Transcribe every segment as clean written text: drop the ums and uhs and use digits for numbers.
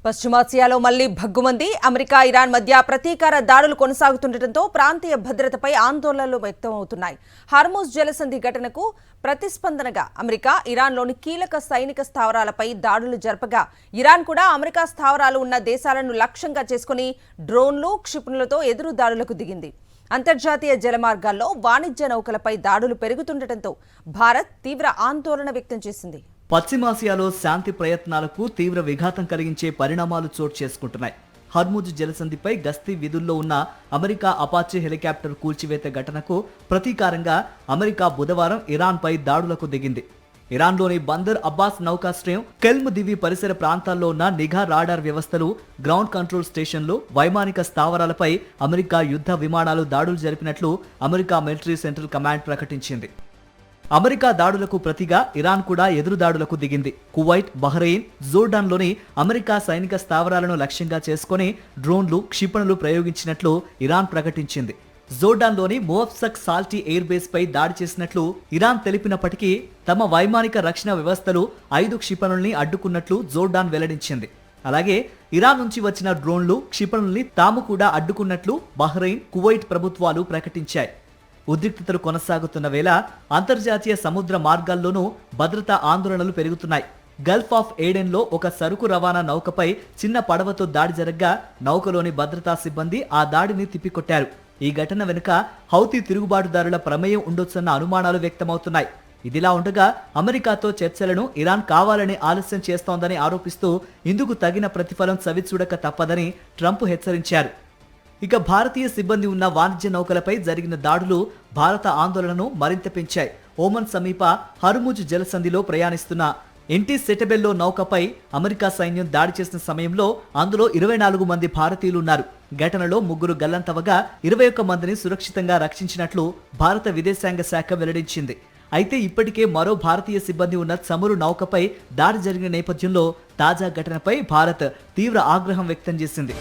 పశ్చిమాసియాలో మళ్లీ భగ్గుమంది. America Iran మధ్య ప్రతీకార దాడులు కొనసాగుతుండటంతో ప్రాంతీయ భద్రతపై ఆందోళనలు వ్యక్తమవుతున్నాయి. హార్మూజ్ జలసంధి ఘటనకు ప్రతిస్పందనగా అమెరికా ఇరాన్లోని కీలక సైనిక స్థావరాలపై దాడులు జరపగా ఇరాన్ కూడా అమెరికా స్థావరాలు ఉన్న దేశాలను లక్ష్యంగా చేసుకుని డ్రోన్లు, క్షిపణులతో ఎదురు దాడులకు దిగింది. అంతర్జాతీయ జలమార్గాల్లో వాణిజ్య నౌకలపై దాడులు పెరుగుతుండటంతో భారత్ తీవ్ర ఆందోళన వ్యక్తం చేసింది. పశ్చిమాసియాలో శాంతి ప్రయత్నాలకు తీవ్ర విఘాతం కలిగించే పరిణామాలు చోటు చేసుకుంటున్నాయి. హర్ముజ్ జలసంధిపై గస్తీ విధుల్లో ఉన్న అమెరికా అపాచీ హెలికాప్టర్ కూల్చివేత ఘటనకు ప్రతీకారంగా అమెరికా బుధవారం ఇరాన్పై దాడులకు దిగింది. ఇరాన్లోని బందర్ అబ్బాస్ నౌకాశ్రయం, కెల్మ్ దివి పరిసర ప్రాంతాల్లో ఉన్న నిఘా రాడార్ వ్యవస్థలు, గ్రౌండ్ కంట్రోల్ స్టేషన్లు, వైమానిక స్థావరాలపై అమెరికా యుద్ధ విమానాలు దాడులు జరిపినట్లు అమెరికా మిలిటరీ సెంట్రల్ కమాండ్ ప్రకటించింది. అమెరికా దాడులకు ప్రతిగా ఇరాన్ కూడా ఎదురు దాడులకు దిగింది. కువైట్, బహ్రెయిన్, జోర్డాన్లోని అమెరికా సైనిక స్థావరాలను లక్ష్యంగా చేసుకుని డ్రోన్లు, క్షిపణులు ప్రయోగించినట్లు ఇరాన్ ప్రకటించింది. జోర్డాన్లోని మోఫ్సక్ సాల్టీ ఎయిర్ బేస్ పై దాడి చేసినట్లు ఇరాన్ తెలిపినప్పటికీ తమ వైమానిక రక్షణ వ్యవస్థలు 5 క్షిపణుల్ని అడ్డుకున్నట్లు జోర్డాన్ వెల్లడించింది. అలాగే ఇరాన్ నుంచి వచ్చిన డ్రోన్లు, క్షిపణుల్ని తాము కూడా అడ్డుకున్నట్లు బహ్రెయిన్, కువైట్ ప్రభుత్వాలు ప్రకటించాయి. ఉద్రిక్తతలు కొనసాగుతున్న వేళ అంతర్జాతీయ సముద్ర మార్గాల్లోనూ భద్రతా ఆందోళనలు పెరుగుతున్నాయి. గల్ఫ్ ఆఫ్ ఏడెన్లో ఒక సరుకు రవాణా నౌకపై చిన్న పడవతో దాడి జరగ్గా నౌకలోని భద్రతా సిబ్బంది ఆ దాడిని తిప్పికొట్టారు. ఈ ఘటన వెనుక హౌతీ తిరుగుబాటుదారుల ప్రమేయం ఉండొచ్చన్న అనుమానాలు వ్యక్తమవుతున్నాయి. ఇదిలా ఉండగా అమెరికాతో చర్చలను ఇరాన్ కావాలని ఆలస్యం చేస్తోందని ఆరోపిస్తూ ఇందుకు తగిన ప్రతిఫలం చవిచూడక తప్పదని ట్రంప్ హెచ్చరించారు. ఇక భారతీయ సిబ్బంది ఉన్న వాణిజ్య నౌకలపై జరిగిన దాడులు భారత ఆందోళనను మరింత పెంచాయి. ఓమన్ సమీప హర్ముజ్ జలసంధిలో ప్రయాణిస్తున్న ఎన్టీ సెటబెల్లో నౌకపై అమెరికా సైన్యం దాడి చేసిన సమయంలో అందులో 24 మంది భారతీయులు ఉన్నారు. ఘటనలో 3 గల్లంతవగా 21 మందిని సురక్షితంగా రక్షించినట్లు భారత విదేశాంగ శాఖ వెల్లడించింది. అయితే ఇప్పటికే మరో భారతీయ సిబ్బంది ఉన్న చమురు నౌకపై దాడి జరిగిన నేపథ్యంలో తాజా ఘటనపై భారత్ తీవ్ర ఆగ్రహం వ్యక్తం చేసింది.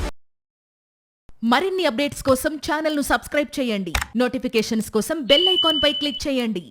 మరిన్ని అప్డేట్స్ కోసం ఛానల్ ను సబ్స్క్రైబ్ చేయండి. నోటిఫికేషన్స్ కోసం బెల్ ఐకాన్ పై క్లిక్ చేయండి.